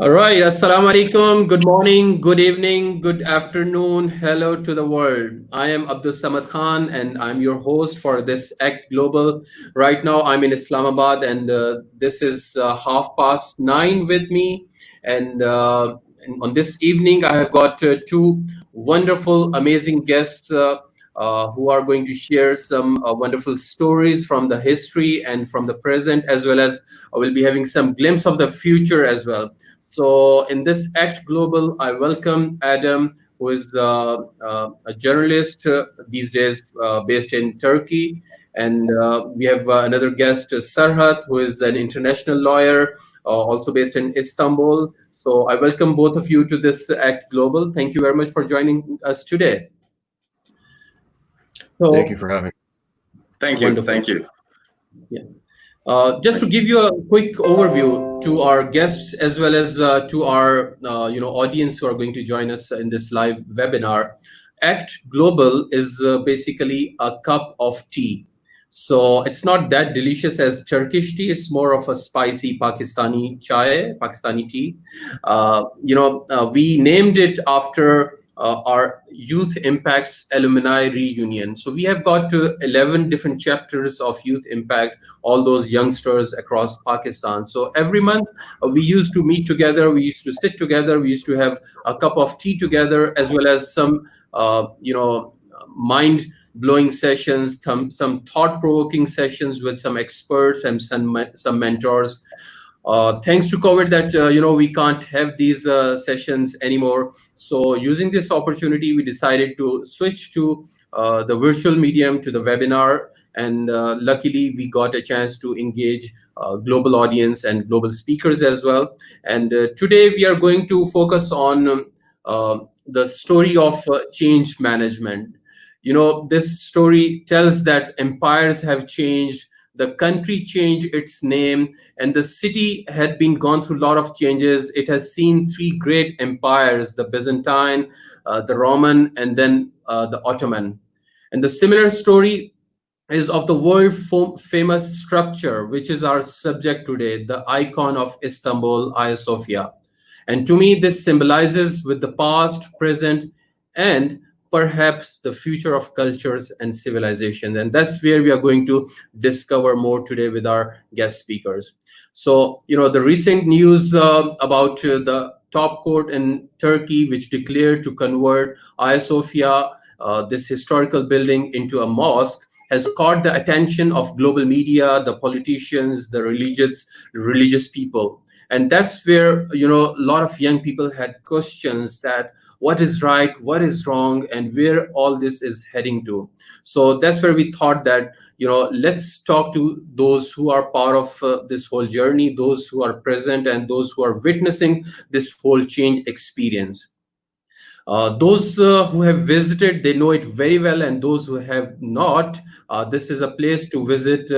All right. Assalamu alaikum. Good morning, good evening, good afternoon. Hello to the world. I am Abdul Samad Khan and I'm your host for this Act Global. Right now, I'm in Islamabad and this is 9:30 with me. And on this evening, I have got two wonderful, amazing guests who are going to share some wonderful stories from the history and from the present, as well as we'll be having some glimpse of the future as well. So, in this Act Global, I welcome Adam, who is a journalist these days based in Turkey. And we have another guest, Serhat, who is an international lawyer, also based in Istanbul. So, I welcome both of you to this Act Global. Thank you very much for joining us today. Thank you So, for having Thank you. wonderful. Thank you. Yeah. Just to give you a quick overview to our guests as well as to our audience who are going to join us in this live webinar, Act Global is basically a cup of tea. So it's not that delicious as Turkish tea. It's more of a spicy Pakistani chai, Pakistani tea. We named it after our Youth Impacts Alumni Reunion. So we have got to 11 different chapters of Youth Impact, all those youngsters across Pakistan. So every month we used to meet together, we used to sit together, we used to have a cup of tea together, as well as some, mind blowing sessions, some thought provoking sessions with some experts and some mentors. Thanks to COVID, that we can't have these sessions anymore. So using this opportunity, we decided to switch to the virtual medium, to the webinar, and luckily we got a chance to engage global audience and global speakers as well. And today we are going to focus on the story of change management. This story tells that empires have changed, the country changed its name, and the city had been gone through a lot of changes. It has seen three great empires: the Byzantine, the Roman, and then the Ottoman. And the similar story is of the world famous structure, which is our subject today, the icon of Istanbul, Hagia Sophia. And to me, this symbolizes with the past, present, and perhaps the future of cultures and civilizations. And that's where we are going to discover more today with our guest speakers. So, the recent news about the top court in Turkey, which declared to convert Hagia Sophia, this historical building, into a mosque, has caught the attention of global media, the politicians, the religious people. And that's where a lot of young people had questions that what is right, what is wrong, and where all this is heading to. So that's where we thought that let's talk to those who are part of this whole journey, those who are present, and those who are witnessing this whole change experience. Those who have visited, they know it very well, and those who have not, this is a place to visit,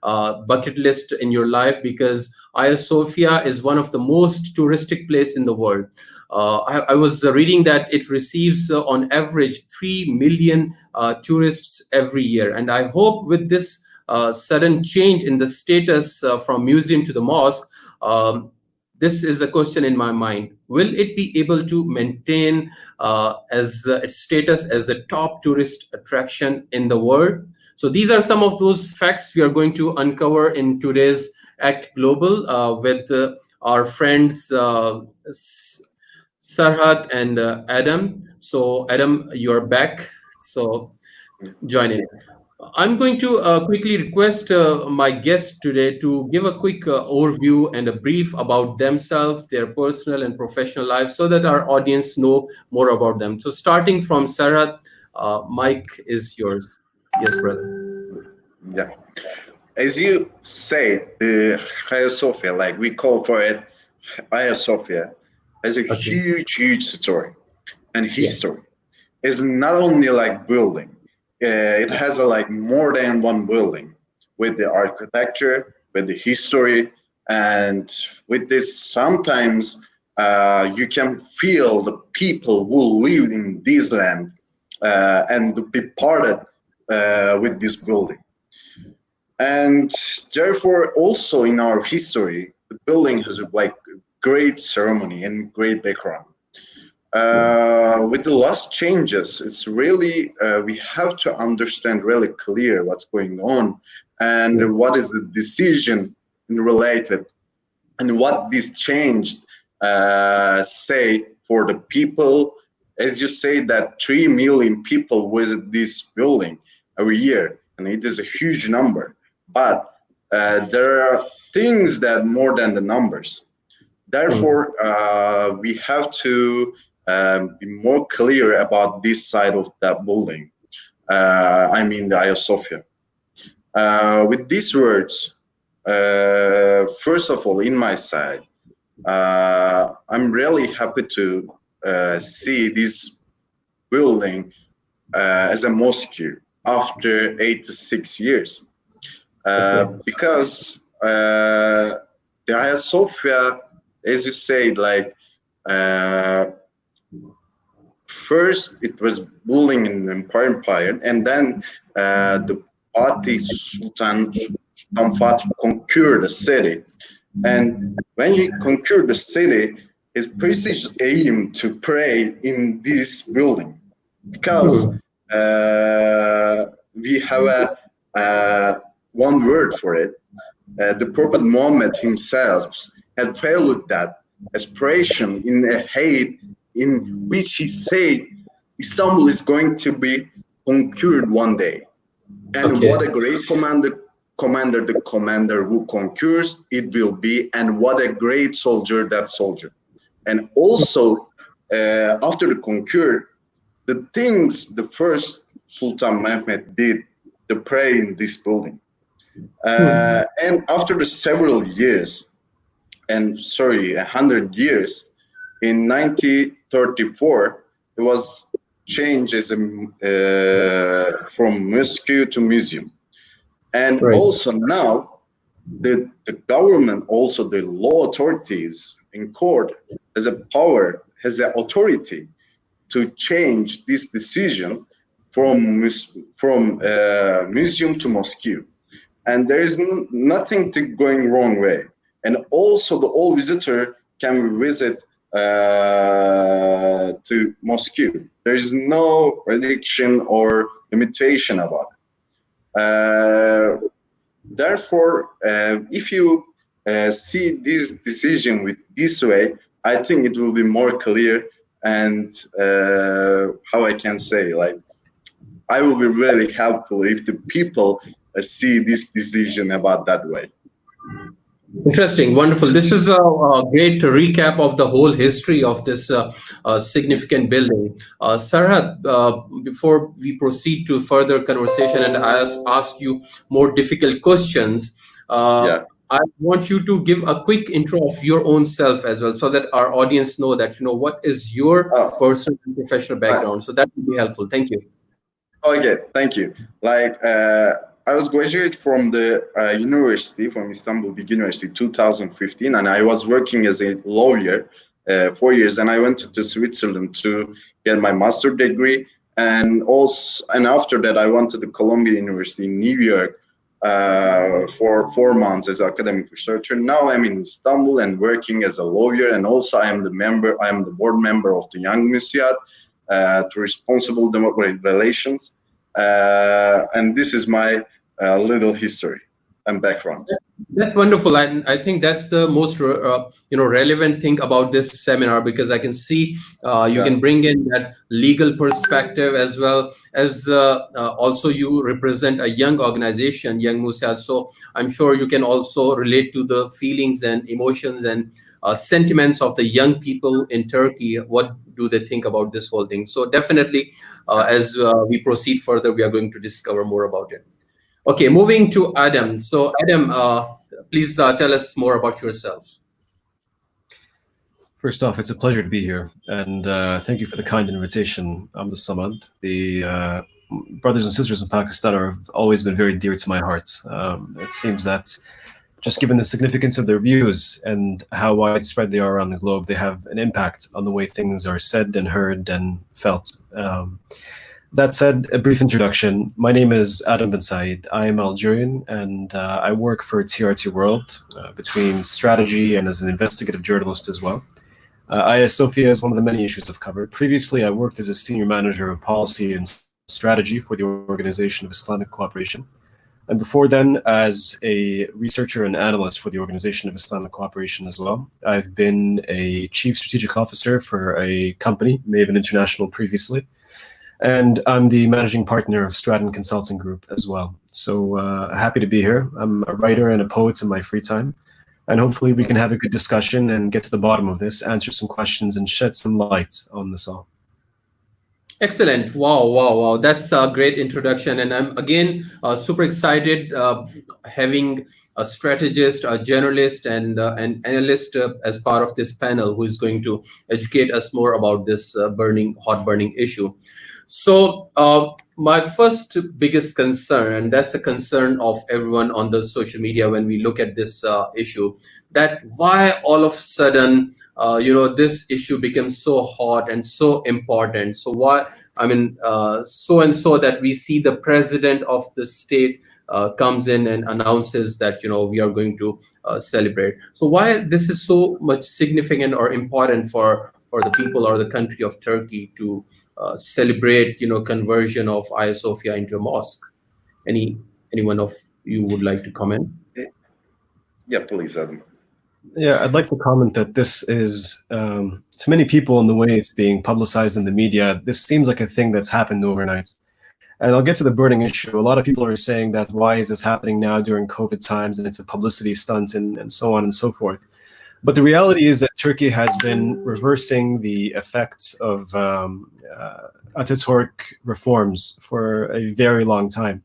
bucket list in your life, because Hagia Sophia is one of the most touristic place in the world. I was reading that it receives on average 3 million tourists every year. And I hope with this sudden change in the status from museum to the mosque, this is a question in my mind. Will it be able to maintain as its status as the top tourist attraction in the world? So these are some of those facts we are going to uncover in today's Act Global with our friends Serhat and Adam. So Adam, you're back. So join in. I'm going to quickly request my guest today to give a quick overview and a brief about themselves, their personal and professional life, so that our audience know more about them. So starting from Sarah, Mike is yours. Yes, brother. Yeah. As you say, the Hagia Sophia, like we call for it Hagia Sophia, has a Okay. huge story and Yeah. history. It's not only like building. It has like more than one building with the architecture, with the history, and with this sometimes you can feel the people who live in this land and be parted with this building. And therefore, also in our history, the building has like great ceremony and great background. With the last changes, it's really we have to understand really clear what's going on and what is the decision related and what this changed say for the people. As you say that 3 million people visit this building every year, and it is a huge number. But there are things that more than the numbers. Therefore, we have to be more clear about this side of that building. I mean the Hagia Sophia. With these words, first of all, in my side, I'm really happy to see this building as a mosque after 86 years. Because the Hagia Sophia, as you say, like first it was building in the empire, and then the Fatih Sultan Fatih conquered the city. And when he conquered the city, his precise aim to pray in this building, because we have a one word for it. The Prophet Muhammad himself had followed that aspiration in a hadith in which he said Istanbul is going to be conquered one day. And what a great commander the commander who conquers it will be, and what a great soldier that soldier. And also after the conquer, the things the first Sultan Mehmed did to pray in this building. And after the several years, and sorry, 100 years, in 1934, it was changed as from mosque to museum. And also now, the government, also the law authorities in court has a power, has the authority to change this decision from museum to mosque. And there is nothing to going wrong way. And also the all visitor can visit to mosque. There is no restriction or limitation about it. Therefore, if you see this decision with this way, I think it will be more clear, and how I can say, like, I will be really helpful if the people see this decision about that way. Interesting, wonderful. This is a great recap of the whole history of this significant building. Serhat, before we proceed to further conversation and ask you more difficult questions, I want you to give a quick intro of your own self as well, so that our audience know that, you know, what is your personal and professional background. So that would be helpful. Thank you. Okay, thank you. Like, I was graduate from the university, from Istanbul Big University, 2015, and I was working as a lawyer 4 years. And I went to Switzerland to get my master degree, and after that I went to the Columbia University in New York for 4 months as an academic researcher. Now I'm in Istanbul and working as a lawyer, and also I am the board member of the Young Museum to responsible democratic relations. And this is my little history and background. That's wonderful. I think that's the most relevant thing about this seminar, because I can see you can bring in that legal perspective, as well as also you represent a young organization, Young Museum. So I'm sure you can also relate to the feelings and emotions and sentiments of the young people in Turkey. What do they think about this whole thing? So definitely, as we proceed further, we are going to discover more about it. Okay, moving to Adam. So Adam, please tell us more about yourself. First off, it's a pleasure to be here, and thank you for the kind invitation, Abdul Samad. The brothers and sisters in Pakistan have always been very dear to my heart. It seems that, just given the significance of their views and how widespread they are around the globe, they have an impact on the way things are said and heard and felt. That said, a brief introduction. My name is Adam Bensaid. I am Algerian, and I work for TRT World between strategy and as an investigative journalist as well. Hagia Sophia is one of the many issues I've covered. Previously, I worked as a senior manager of policy and strategy for the Organization of Islamic Cooperation. And before then, as a researcher and analyst for the Organization of Islamic Cooperation as well. I've been a chief strategic officer for a company, Maven International, previously. And I'm the managing partner of Stratton Consulting Group as well. So happy to be here. I'm a writer and a poet in my free time. And hopefully we can have a good discussion and get to the bottom of this, answer some questions, and shed some light on this all. Excellent. Wow, wow, wow. That's a great introduction. And I'm again super excited having a strategist, a journalist, and an analyst as part of this panel who is going to educate us more about this hot burning issue. So my first biggest concern, and that's the concern of everyone on the social media when we look at this issue, that why all of a sudden, this issue becomes so hot and so important. So why, so and so that we see the president of the state comes in and announces that, we are going to celebrate. So why this is so much significant or important for the people or the country of Turkey to celebrate, conversion of Hagia Sophia into a mosque. Anyone of you would like to comment? Yeah, please, Adam. Yeah, I'd like to comment that this is, to many people in the way it's being publicized in the media, this seems like a thing that's happened overnight. And I'll get to the burning issue. A lot of people are saying that why is this happening now during COVID times and it's a publicity stunt and so on and so forth. But the reality is that Turkey has been reversing the effects of Ataturk reforms for a very long time.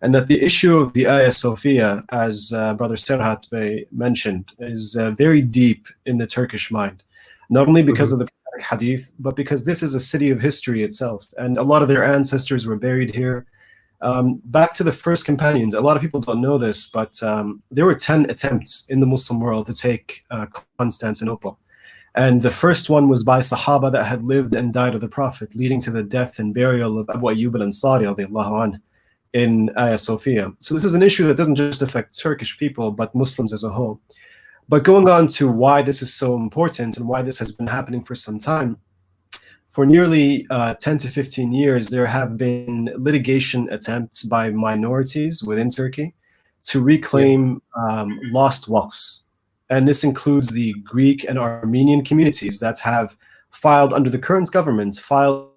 And that the issue of the Hagia Sophia, as Brother Serhat mentioned, is very deep in the Turkish mind. Not only because of the hadith, but because this is a city of history itself. And a lot of their ancestors were buried here. Back to the first companions, a lot of people don't know this, but there were 10 attempts in the Muslim world to take Constantinople. And the first one was by Sahaba that had lived and died of the Prophet, leading to the death and burial of Abu Ayyub al-Ansari in Hagia Sophia. So this is an issue that doesn't just affect Turkish people, but Muslims as a whole. But going on to why this is so important and why this has been happening for some time, for nearly 10 to 15 years, there have been litigation attempts by minorities within Turkey to reclaim lost waqfs. And this includes the Greek and Armenian communities that have filed under the current government, filed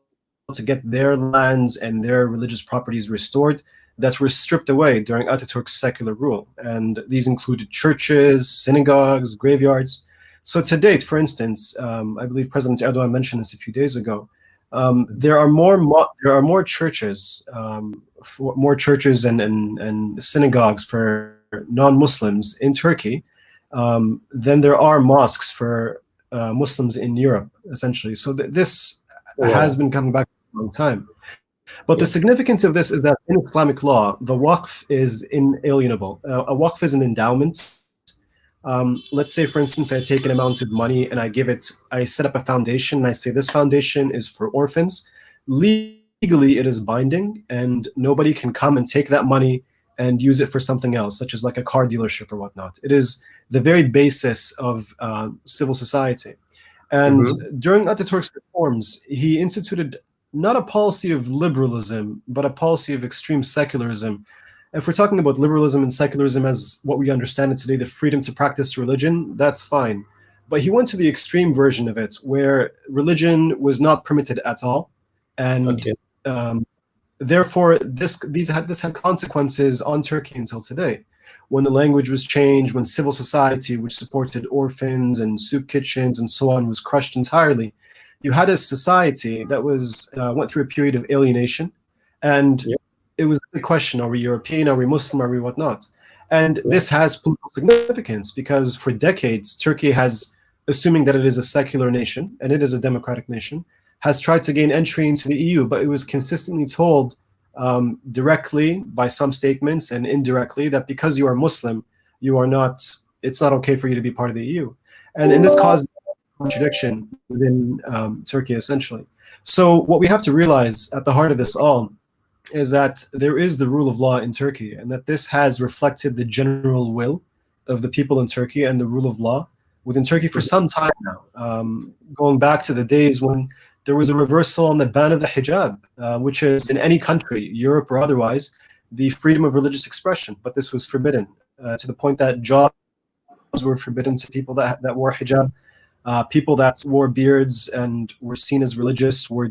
to get their lands and their religious properties restored that were stripped away during Ataturk's secular rule. And these included churches, synagogues, graveyards. So to date, for instance, I believe President Erdogan mentioned this a few days ago. There are more churches, and synagogues for non-Muslims in Turkey than there are mosques for Muslims in Europe, essentially. So this has been coming back for a long time. But the significance of this is that in Islamic law, the waqf is inalienable. A waqf is an endowment. Let's say, for instance, I take an amount of money and I set up a foundation and I say this foundation is for orphans. Legally, it is binding and nobody can come and take that money and use it for something else, such as like a car dealership or whatnot. It is the very basis of civil society. And during Ataturk's reforms, he instituted not a policy of liberalism, but a policy of extreme secularism. If we're talking about liberalism and secularism as what we understand it today, the freedom to practice religion, that's fine. But he went to the extreme version of it, where religion was not permitted at all. And therefore, this had consequences on Turkey until today. When the language was changed, when civil society, which supported orphans and soup kitchens and so on, was crushed entirely, you had a society that went through a period of alienation, and it was the question: are we European? Are we Muslim? Are we whatnot? And this has political significance because for decades, Turkey has, assuming that it is a secular nation and it is a democratic nation, has tried to gain entry into the EU, but it was consistently told directly by some statements and indirectly that because you are Muslim, it's not okay for you to be part of the EU. And this caused contradiction within Turkey, essentially. So what we have to realize at the heart of this all is that there is the rule of law in Turkey, and that this has reflected the general will of the people in Turkey and the rule of law within Turkey for some time now, going back to the days when there was a reversal on the ban of the hijab, which is in any country, Europe or otherwise, the freedom of religious expression. But this was forbidden to the point that jobs were forbidden to people that wore hijab. People that wore beards and were seen as religious were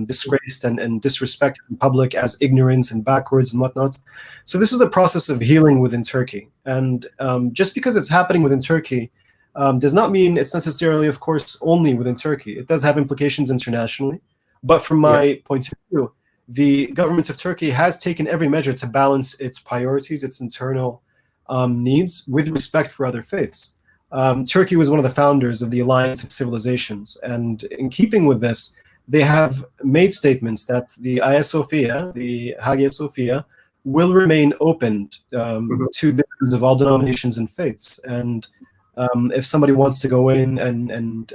disgraced and disrespected in public as ignorant and backwards and whatnot. So this is a process of healing within Turkey. And just because it's happening within Turkey does not mean it's necessarily, of course, only within Turkey. It does have implications internationally. But from my point of view, the government of Turkey has taken every measure to balance its priorities, its internal needs with respect for other faiths. Turkey was one of the founders of the Alliance of Civilizations, and in keeping with this, they have made statements that the Hagia Sophia, the Hagia Sophia, will remain open to visitors of all denominations and faiths. And if somebody wants to go in and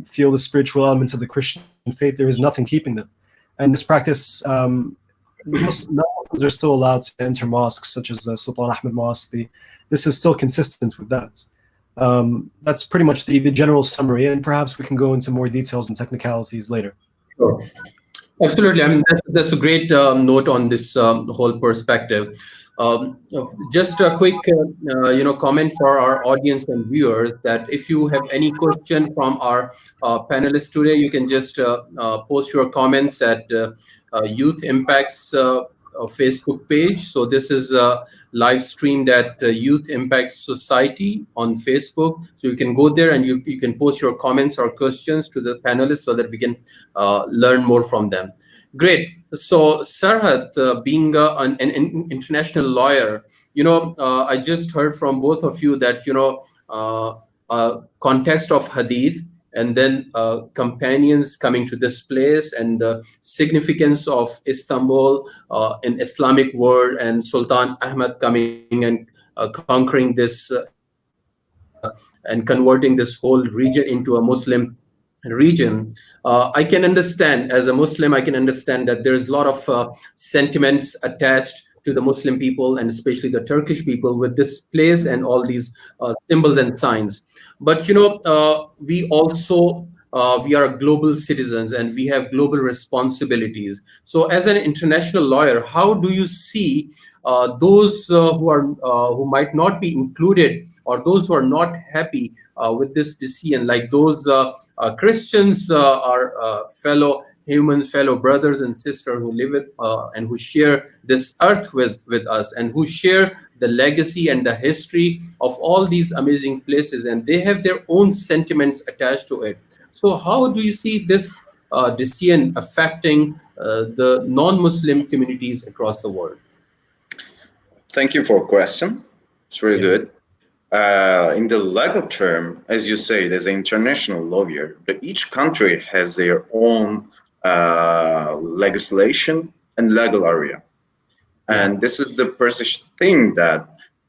feel the spiritual elements of the Christian faith, there is nothing keeping them. And this practice, non-Muslims are still allowed to enter mosques, such as the Sultan Ahmed Mosque. This is still consistent with that. That's pretty much the general summary, and perhaps we can go into more details and technicalities later. Sure. Absolutely. I mean, that's a great note on this whole perspective. Just a quick, comment for our audience and viewers that if you have any question from our panelists today, you can just post your comments at Youth Impact's Facebook page. So this is live streamed at Youth Impact Society on Facebook. So you can go there and you can post your comments or questions to the panelists so that we can learn more from them. Great. So Serhat, being an international lawyer, I just heard from both of you that, context of hadith, and then companions coming to this place, and the significance of Istanbul in Islamic world, and Sultan Ahmed coming and conquering this and converting this whole region into a Muslim region. I can understand, as a Muslim, I can understand that there's a lot of sentiments attached to the Muslim people, and especially the Turkish people, with this place and all these symbols and signs. But we also we are global citizens and we have global responsibilities. So, as an international lawyer, how do you see those who might not be included, or those who are not happy with this decision, like those Christians, our fellow humans, fellow brothers and sisters who live with and who share this earth with us, and who share the legacy and the history of all these amazing places, and they have their own sentiments attached to it. So how do you see this decision affecting the non-Muslim communities across the world? Thank you for a question. It's really good. In the legal term, as you say, there's an international lawyer, but each country has their own legislation and legal area. And this is the precise thing that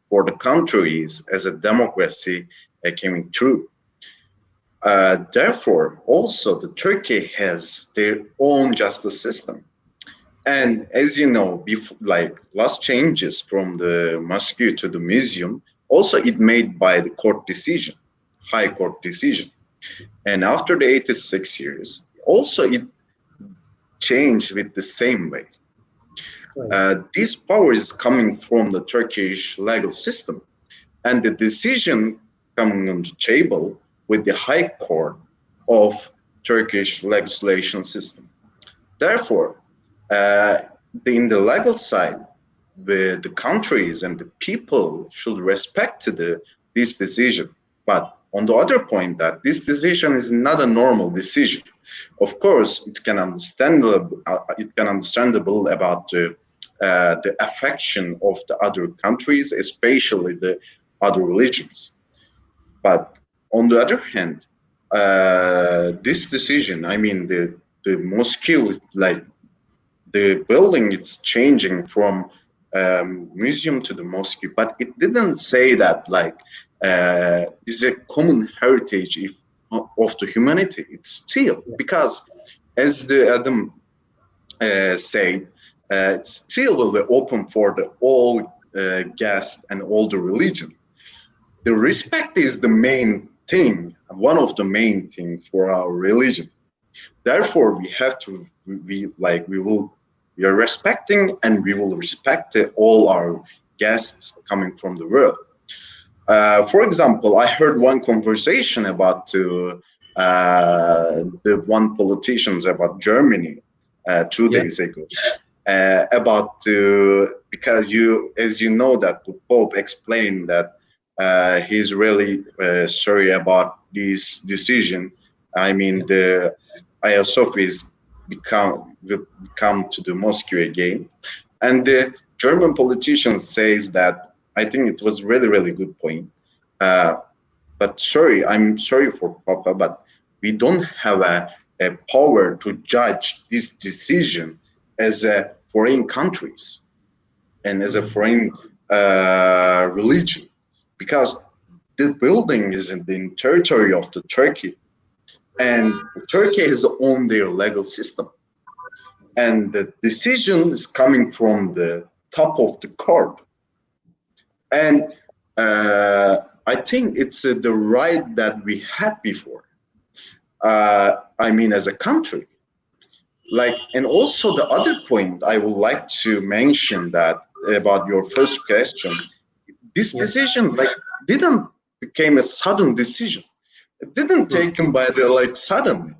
for the countries as a democracy came true. Therefore, also the Turkey has their own justice system. And as you know, like last changes from the Mosque to the Museum, also it made by the court decision, high court decision. And after the 86 years, also it changed with the same way. This power is coming from the Turkish legal system, and the decision coming on the table with the high court of Turkish legislation system. Therefore, in the legal side, the countries and the people should respect this decision. But on the other point, that this decision is not a normal decision. Of course, it can understandable about the affection of the other countries, especially the other religions. But on the other hand, this decision, I mean, the mosque is like the building, it's changing from museum to the mosque, but it didn't say that like this is a common heritage of the humanity. It's still, because as the Adam said, it still will be open for the all guests and all the religion. The respect is the main thing, one of the main thing for our religion. Therefore, we have to we are respecting and we will respect all our guests coming from the world. For example, I heard one conversation about the one politicians about Germany 2 days ago about because as you know that the Pope explained that he's really sorry about this decision. I mean, the Hagia Sophia will come to the mosque again, and the German politician says that I think it was really good point. But I'm sorry for Papa, but we don't have a power to judge this decision as a foreign countries and as a foreign religion, because the building is in the territory of the Turkey, and Turkey has owned their legal system, and the decision is coming from the top of the court, and I think it's the right that we had before. I mean, as a country, and also the other point I would like to mention that about your first question, this decision didn't became a sudden decision. It didn't taken by the suddenly.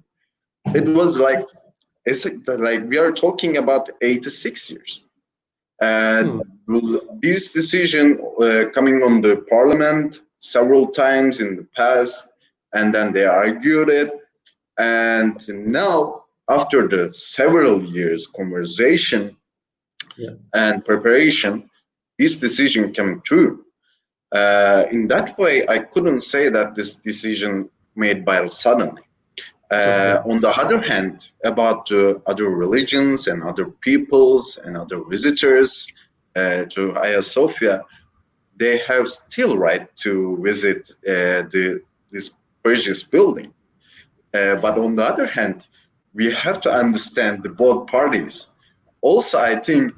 It was we are talking about 86 years. This decision coming on the parliament several times in the past, and then they argued it, and now after the several years conversation and preparation, this decision came true. In that way, I couldn't say that this decision made by suddenly. On the other hand, about other religions and other peoples and other visitors to Hagia Sophia, they have still right to visit this precious building. But on the other hand, we have to understand the both parties. Also, I think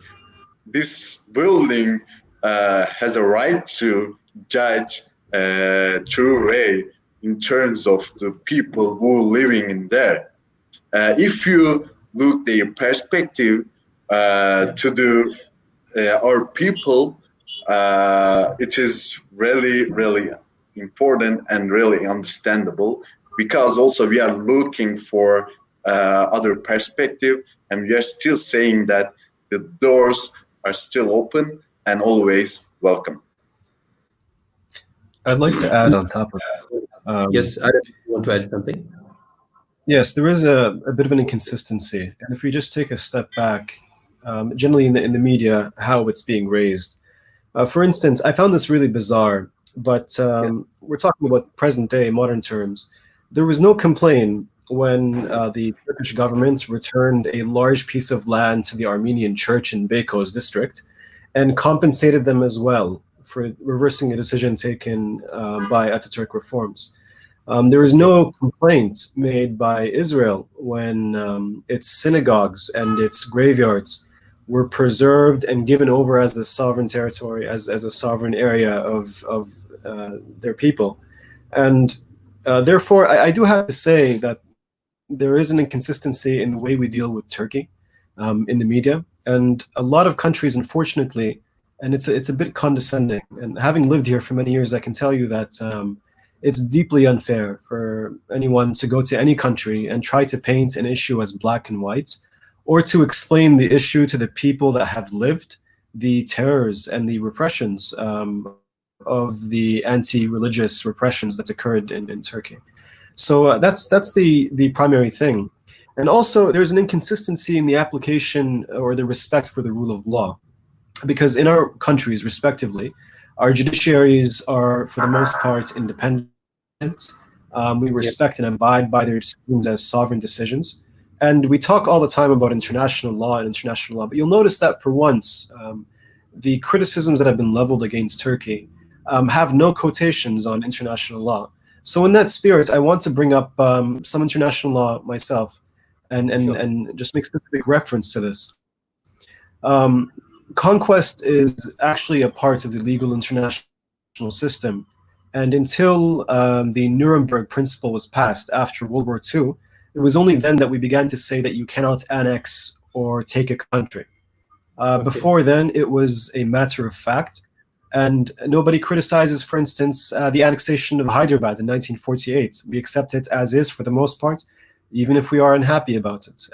this building has a right to judge true way in terms of the people who are living in there. If you look their perspective to our people, it is really important and really understandable, because also we are looking for other perspective, and we are still saying that the doors are still open and always welcome. I'd like to add on top of that. Yes, I want to add something. Yes, there is a bit of an inconsistency, and if we just take a step back, generally in the media, how it's being raised. For instance, I found this really bizarre, but we're talking about present day, modern terms. There was no complaint when the Turkish government returned a large piece of land to the Armenian church in Beykoz district and compensated them as well for reversing a decision taken by Ataturk reforms. There was no complaint made by Israel when its synagogues and its graveyards were preserved and given over as the sovereign territory, as a sovereign area of their people. And therefore, I do have to say that there is an inconsistency in the way we deal with Turkey in the media. And a lot of countries, unfortunately, and it's a bit condescending. And having lived here for many years, I can tell you that it's deeply unfair for anyone to go to any country and try to paint an issue as black and white, or to explain the issue to the people that have lived the terrors and the repressions of the anti-religious repressions that occurred in Turkey. So that's the primary thing. And also, there's an inconsistency in the application or the respect for the rule of law. Because in our countries, respectively, our judiciaries are, for the most part, independent. We respect and abide by their decisions as sovereign decisions. And we talk all the time about international law, but you'll notice that for once, the criticisms that have been leveled against Turkey have no quotations on international law. So in that spirit, I want to bring up some international law myself. Sure. and just make specific reference to this. Conquest is actually a part of the legal international system, and until the Nuremberg Principle was passed after World War II, it was only then that we began to say that you cannot annex or take a country. Okay. Before then, it was a matter of fact, and nobody criticizes, for instance, the annexation of Hyderabad in 1948. We accept it as is for the most part, even if we are unhappy about it.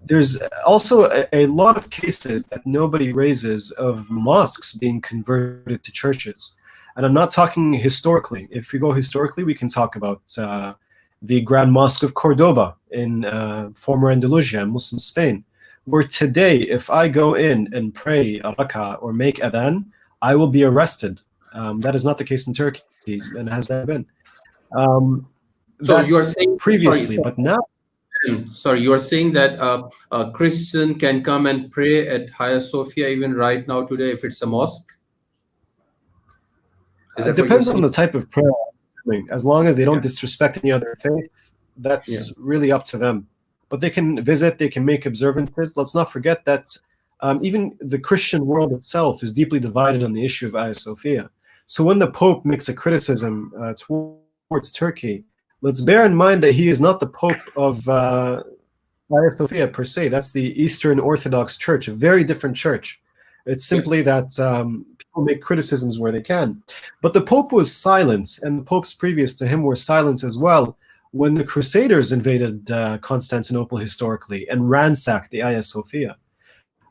There's also a lot of cases that nobody raises of mosques being converted to churches. And I'm not talking historically. If we go historically, we can talk about the Grand Mosque of Cordoba in former Andalusia, Muslim Spain, where today, if I go in and pray a rak'ah or make adhan, I will be arrested. That is not the case in Turkey, and has never been. So you are That's saying, previously, but now. sorry, you are saying that a Christian can come and pray at Hagia Sophia even right now today if it's a mosque? Is It that what you're depends on saying? the type of prayer. As long as they don't Yeah. disrespect any other faith, that's Yeah. really up to them. But they can visit, they can make observances. Let's not forget that even the Christian world itself is deeply divided on the issue of Hagia Sophia. So when the Pope makes a criticism towards Turkey, let's bear in mind that he is not the Pope of Hagia Sophia per se. That's the Eastern Orthodox Church, a very different church. It's simply that people make criticisms where they can. But the Pope was silent, and the popes previous to him were silent as well when the Crusaders invaded Constantinople historically and ransacked the Hagia Sophia.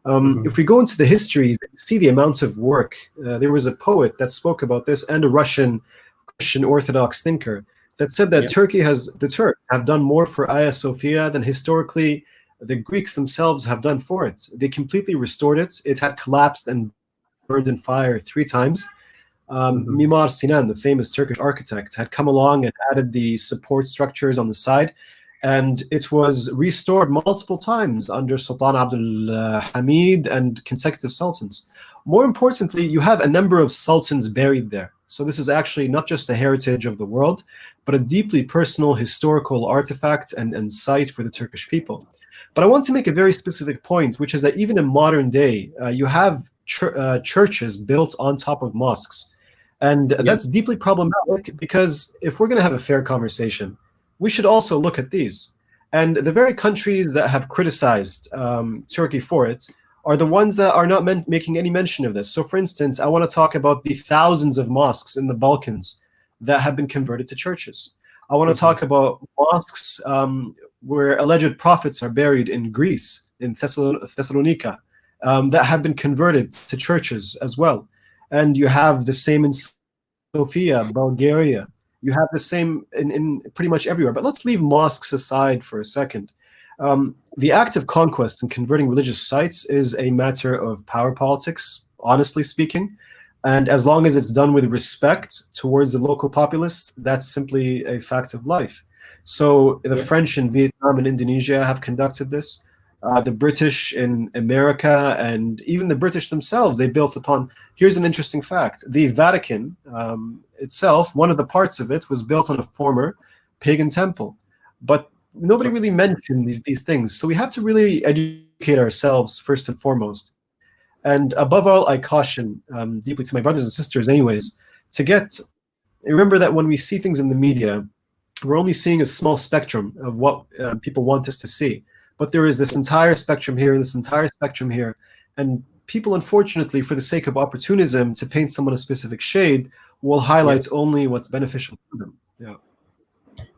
If we go into the histories, you see the amount of work. There was a poet that spoke about this, and a Russian Christian Orthodox thinker that said that the Turks have done more for Hagia Sophia than historically the Greeks themselves have done for it. They completely restored it. It had collapsed and burned in fire 3 times. Mimar Sinan, the famous Turkish architect, had come along and added the support structures on the side, and it was restored multiple times under Sultan Abdul Hamid and consecutive sultans. More importantly, you have a number of sultans buried there. So this is actually not just a heritage of the world, but a deeply personal historical artifact and site for the Turkish people. But I want to make a very specific point, which is that even in modern day, you have churches built on top of mosques. And that's deeply problematic, because if we're going to have a fair conversation, we should also look at these. And the very countries that have criticized Turkey for it are the ones that are not making any mention of this. So for instance, I want to talk about the thousands of mosques in the Balkans that have been converted to churches. I want to talk about mosques where alleged prophets are buried in Greece, in Thessalonica, that have been converted to churches as well. And you have the same in Sofia, Bulgaria. You have the same in pretty much everywhere. But let's leave mosques aside for a second. The act of conquest and converting religious sites is a matter of power politics, honestly speaking. And as long as it's done with respect towards the local populace, that's simply a fact of life. So the French in Vietnam and Indonesia have conducted this. The British in America, and even the British themselves, they built upon. Here's an interesting fact. The Vatican itself, one of the parts of it, was built on a former pagan temple. But nobody really mentioned these things. So we have to really educate ourselves first and foremost. And above all, I caution deeply to my brothers and sisters anyways, remember that when we see things in the media, we're only seeing a small spectrum of what people want us to see. But there is this entire spectrum here, this entire spectrum here. And people, unfortunately, for the sake of opportunism, to paint someone a specific shade, will highlight only what's beneficial to them.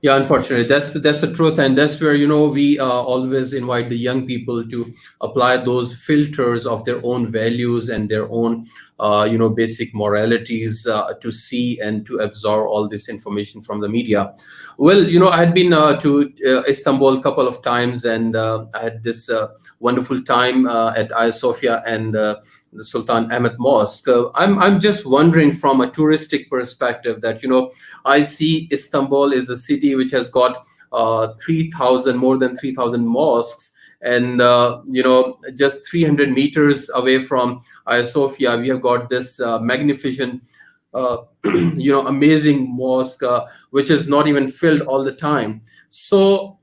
Yeah, unfortunately, that's the truth, and that's where we always invite the young people to apply those filters of their own values and their own basic moralities to see and to absorb all this information from the media. Well, I had been to Istanbul a couple of times, and I had this wonderful time at Hagia Sophia and the Sultan Ahmed Mosque. I'm just wondering from a touristic perspective that I see Istanbul is a city which has got more than 3,000 mosques, and just 300 meters away from Hagia Sophia, we have got this magnificent amazing mosque, which is not even filled all the time. So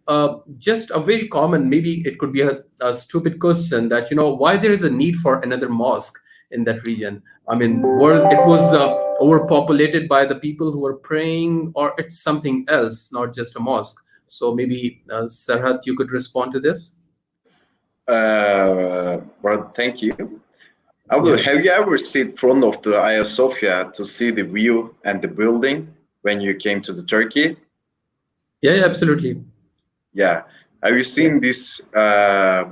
just a very common, maybe it could be a stupid question, that why there is a need for another mosque in that region. I mean, it was overpopulated by the people who were praying, or it's something else, not just a mosque. So maybe Serhat, you could respond to this. Well, thank you. Abdul, Yeah. have you ever seen front of the Hagia Sophia to see the view and the building when you came to the Turkey? Yeah, yeah, absolutely. Yeah. Have you Yeah. seen this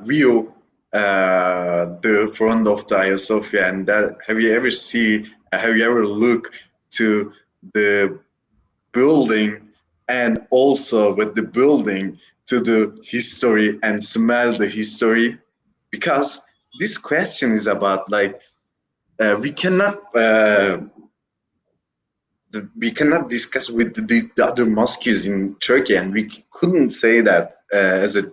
view, the front of the Hagia Sophia, and that have you ever look to the building, and also with the building to the history and smell the history? Because this question is about like we cannot we cannot discuss with the other mosques in Turkey, and we couldn't say that as a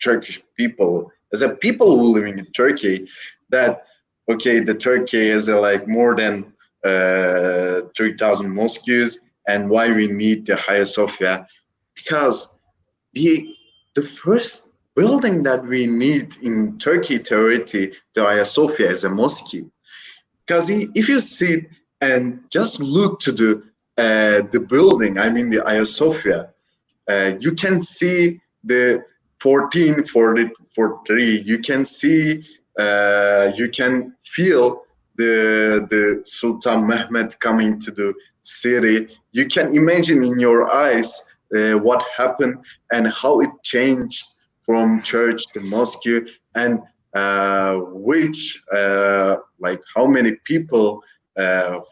Turkish people, as a people who living in Turkey, that okay, the Turkey has like more than 3,000 mosques, and why we need the Hagia Sophia, because we the first building that we need in Turkey theoretically, the Hagia Sophia, is a mosque. Because if you sit and just look to the building, I mean the Hagia Sophia, you can see the 1443. You can see, you can feel the Sultan Mehmet coming to the city. You can imagine in your eyes what happened and how it changed from church to mosque, and which like how many people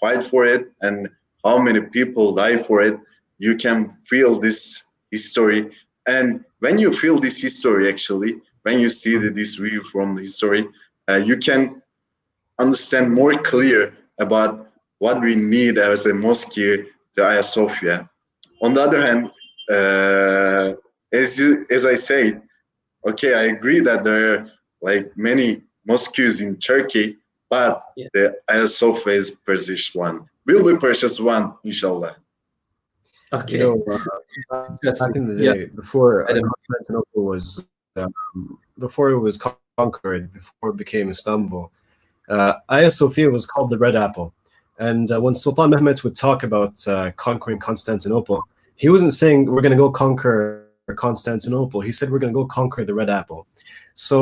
fight for it and how many people die for it. You can feel this history, and when you feel this history, actually when you see this view from the history, you can understand more clear about what we need as a mosque to Hagia Sophia. On the other hand, as I say, okay, I agree that there are like many mosques in Turkey, but Yeah. the Hagia Sophia is precious one. Will be precious one, inshallah. You Okay. know, back Interesting. in the Yeah. day, before I don't know. Constantinople was, before it was conquered, before it became Istanbul, Hagia Sophia was called the Red Apple. And when Sultan Mehmet would talk about conquering Constantinople, he wasn't saying we're going to go conquer Constantinople. He said we're going to go conquer the Red Apple. So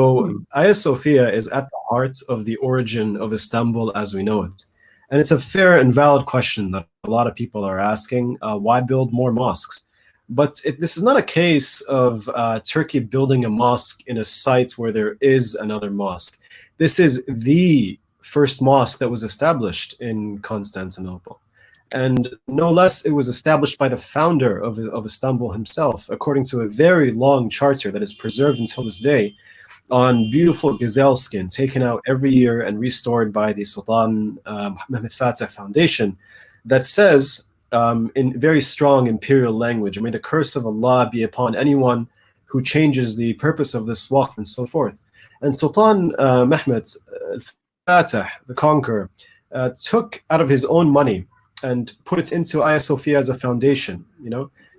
Hagia Sophia is at the heart of the origin of Istanbul as we know it. And it's a fair and valid question that a lot of people are asking, why build more mosques? But this is not a case of Turkey building a mosque in a site where there is another mosque. This is the first mosque that was established in Constantinople. And no less, it was established by the founder of Istanbul himself, according to a very long charter that is preserved until this day, on beautiful gazelle skin taken out every year and restored by the Sultan Mehmet Fatih Foundation, that says in very strong imperial language, may the curse of Allah be upon anyone who changes the purpose of this waqf, and so forth. And Sultan Mehmet Fatih, the conqueror, took out of his own money and put it into Hagia Sophia as a foundation,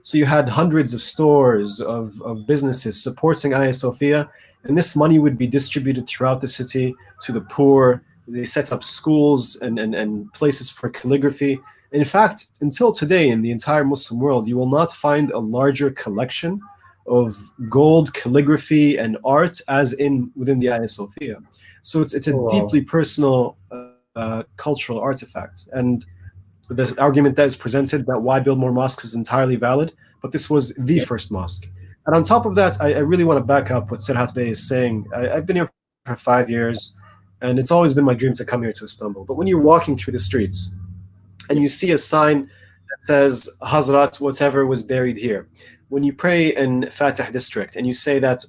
So you had hundreds of stores, of businesses supporting Hagia Sophia, and this money would be distributed throughout the city to the poor. They set up schools and places for calligraphy. In fact, until today, in the entire Muslim world, you will not find a larger collection of gold calligraphy and art as within the Hagia Sophia. So it's a deeply personal cultural artifact. And the argument that is presented that why build more mosques is entirely valid, but this was the first mosque. And on top of that, I really want to back up what Serhat Bey is saying. I've been here for 5 years, and it's always been my dream to come here to Istanbul. But when you're walking through the streets and you see a sign that says Hazrat whatever was buried here, when you pray in Fatih district and you say that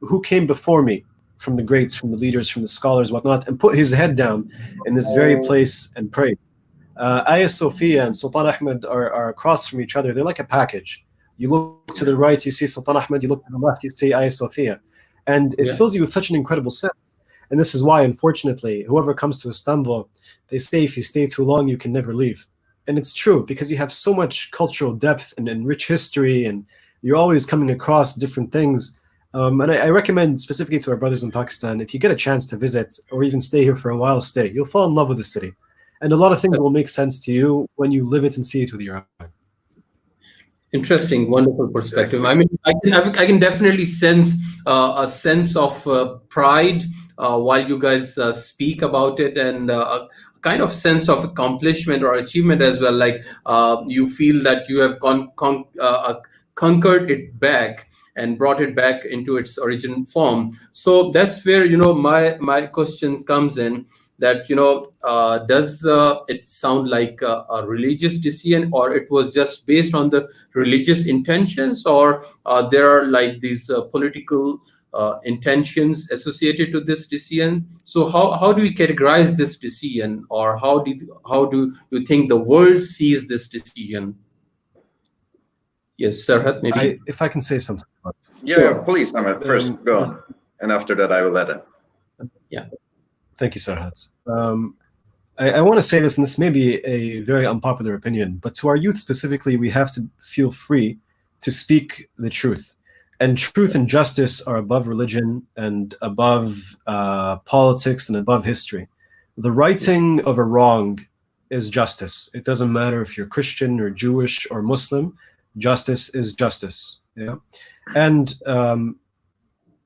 who came before me, from the greats, from the leaders, from the scholars, whatnot, and put his head down in this very place and pray. Hagia Sophia and Sultan Ahmed are across from each other. They're like a package. You look to the right, you see Sultan Ahmed. You look to the left, you see Hagia Sophia. And it fills you with such an incredible sense. And this is why, unfortunately, whoever comes to Istanbul, they say if you stay too long, you can never leave. And it's true, because you have so much cultural depth and rich history, and you're always coming across different things. And I recommend specifically to our brothers in Pakistan, if you get a chance to visit or even stay here for a while, stay. You'll fall in love with the city. And a lot of things will make sense to you when you live it and see it with your eyes. Interesting, wonderful perspective. Exactly. I mean, I can definitely sense a sense of pride while you guys speak about it, and a kind of sense of accomplishment or achievement as well. Like you feel that you have conquered it back and brought it back into its original form. So that's where my question comes in. That does it sound like a religious decision, or it was just based on the religious intentions, or there are like these political intentions associated to this decision? So how do we categorize this decision, or how do you think the world sees this decision? Yes, Serhat, maybe. If I can say something about it. Yeah, Sure. please, Ahmed, first go on. And after that, I will add it. Yeah. Thank you, Serhat. I want to say this, and this may be a very unpopular opinion, but to our youth specifically, we have to feel free to speak the truth. And truth and justice are above religion and above politics and above history. The righting of a wrong is justice. It doesn't matter if you're Christian or Jewish or Muslim. Justice is justice. Yeah, and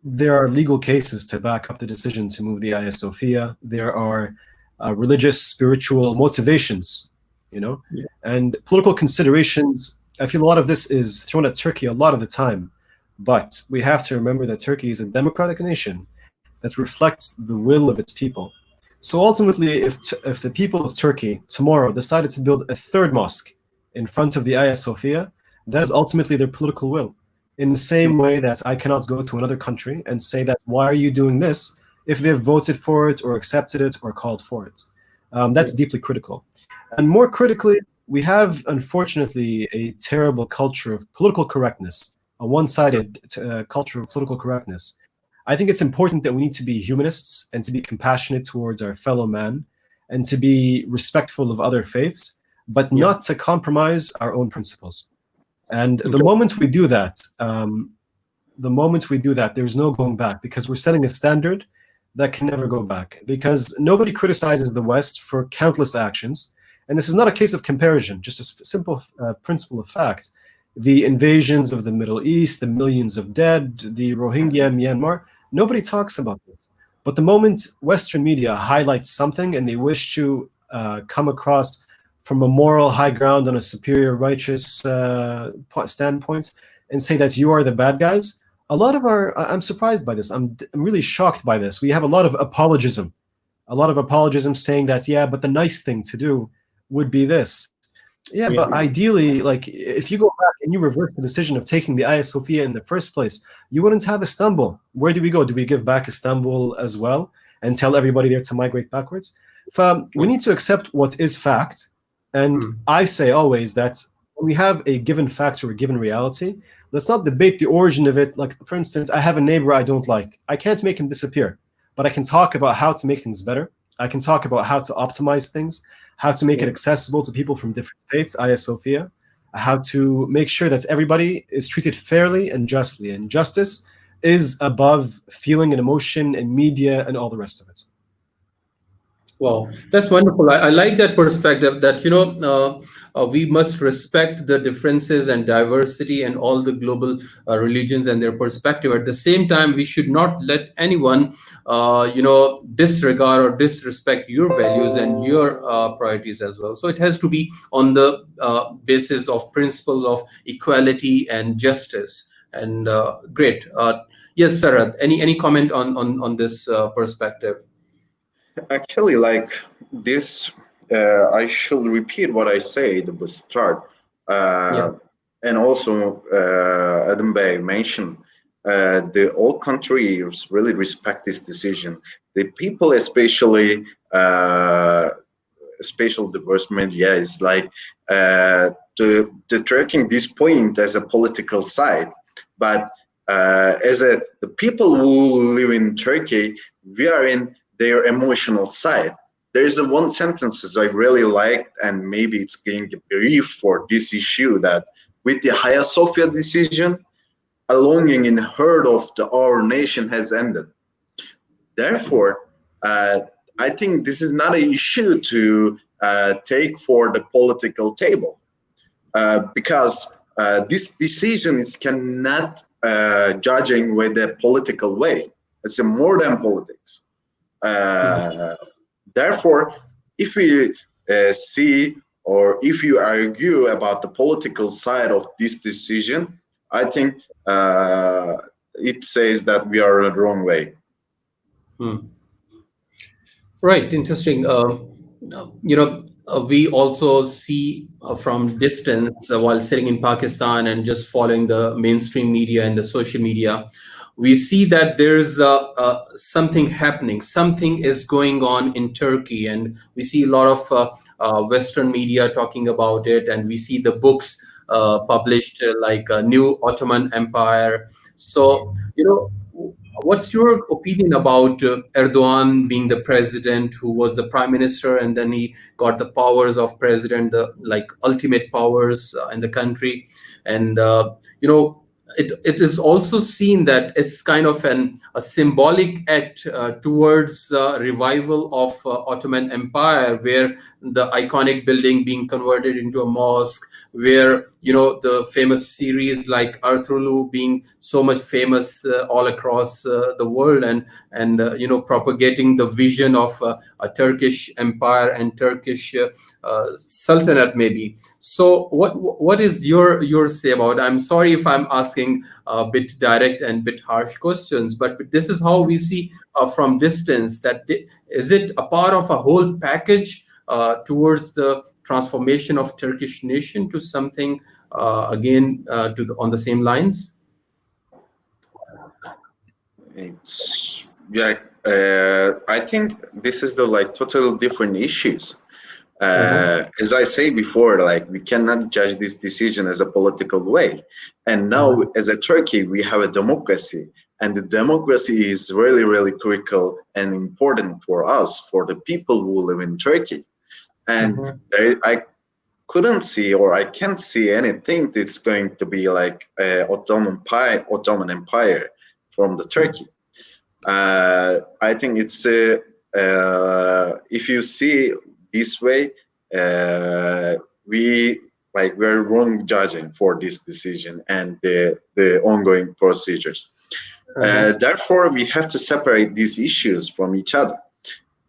there are legal cases to back up the decision to move the Hagia Sophia. There are religious, spiritual motivations, and political considerations. I feel a lot of this is thrown at Turkey a lot of the time, but we have to remember that Turkey is a democratic nation that reflects the will of its people. So ultimately, if the people of Turkey tomorrow decided to build a third mosque in front of the Hagia Sophia, that is ultimately their political will. In the same way that I cannot go to another country and say that, why are you doing this, if they've voted for it or accepted it or called for it. That's deeply critical. And more critically, we have, unfortunately, a terrible culture of political correctness, a one-sided culture of political correctness. I think it's important that we need to be humanists and to be compassionate towards our fellow man and to be respectful of other faiths, but not to compromise our own principles. And the moment we do that, there's no going back, because we're setting a standard that can never go back, because nobody criticizes the West for countless actions. And this is not a case of comparison, just a simple principle of fact. The invasions of the Middle East, the millions of dead, the Rohingya, Myanmar, nobody talks about this. But the moment Western media highlights something and they wish to come across from a moral high ground on a superior righteous standpoint and say that you are the bad guys, I'm surprised by this. I'm really shocked by this. We have a lot of apologism saying that, yeah, but the nice thing to do would be this. Yeah, but ideally, like, if you go back and you reverse the decision of taking the Hagia Sophia in the first place, you wouldn't have Istanbul. Where do we go? Do we give back Istanbul as well and tell everybody there to migrate backwards? We need to accept what is fact. And I say always that when we have a given fact or a given reality, let's not debate the origin of it. Like, for instance, I have a neighbor I don't like. I can't make him disappear, but I can talk about how to make things better. I can talk about how to optimize things, how to make it accessible to people from different faiths, Hagia Sophia, how to make sure that everybody is treated fairly and justly. And justice is above feeling and emotion and media and all the rest of it. Wow, that's wonderful. I like that perspective that, we must respect the differences and diversity and all the global religions and their perspective. At the same time, we should not let anyone, disregard or disrespect your values and your priorities as well. So it has to be on the basis of principles of equality and justice. And great. Yes, Sarah, any comment on this perspective? Actually, like this, I should repeat what I said at the start. And also, Adam Bey mentioned the all countries really respect this decision. The people, especially spatial diverse media, is like the tracking this point as a political side, but the people who live in Turkey, we are in their emotional side. there's a one sentence I really liked, and maybe it's being brief for this issue, that with the Hagia Sophia decision, a longing in heart of our nation has ended. Therefore, I think this is not an issue to take for the political table, because this decision is cannot judging with the political way. It's a more than politics. Therefore, if we see, or if you argue about the political side of this decision, I think it says that we are on the wrong way. Right, interesting. We also see from distance while sitting in Pakistan and just following the mainstream media and the social media, we see that there's something happening, something is going on in Turkey, and we see a lot of Western media talking about it, and we see the books published like New Ottoman Empire. So, what's your opinion about Erdogan being the president, who was the prime minister, and then he got the powers of president, the like ultimate powers in the country, and it is also seen that it's kind of a symbolic act towards revival of Ottoman Empire, where the iconic building being converted into a mosque, where the famous series like Ertuğrul being so much famous all across the world, and propagating the vision of a Turkish empire and Turkish sultanate maybe. So what is your say about? I'm sorry if I'm asking a bit direct and bit harsh questions, but this is how we see from distance that is it a part of a whole package towards the transformation of Turkish nation to something again on the same lines? It's I think this is the like totally different issues. As I say before, like we cannot judge this decision as a political way. And now, as a Turkey, we have a democracy, and the democracy is really, really critical and important for us, for the people who live in Turkey. And I couldn't see, or I can't see anything that's going to be like Ottoman Empire from the Turkey. I think it's if you see this way, we're wrong judging for this decision and the ongoing procedures. Therefore, we have to separate these issues from each other.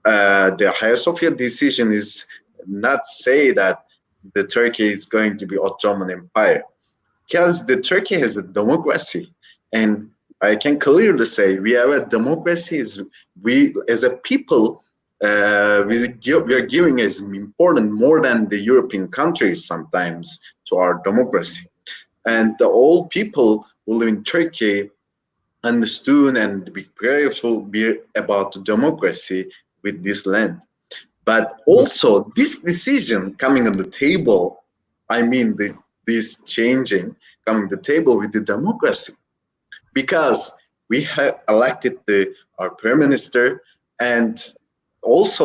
The Hagia Sophia decision is not say that the Turkey is going to be Ottoman Empire, because the Turkey has a democracy, and I can clearly say we have a democracy. We as a people, we are giving as important more than the European countries sometimes to our democracy, and the old people who live in Turkey understood and be prayerful about democracy with this land. But also this decision coming on the table, I mean this changing coming to the table with the democracy, because we have elected our prime minister, and also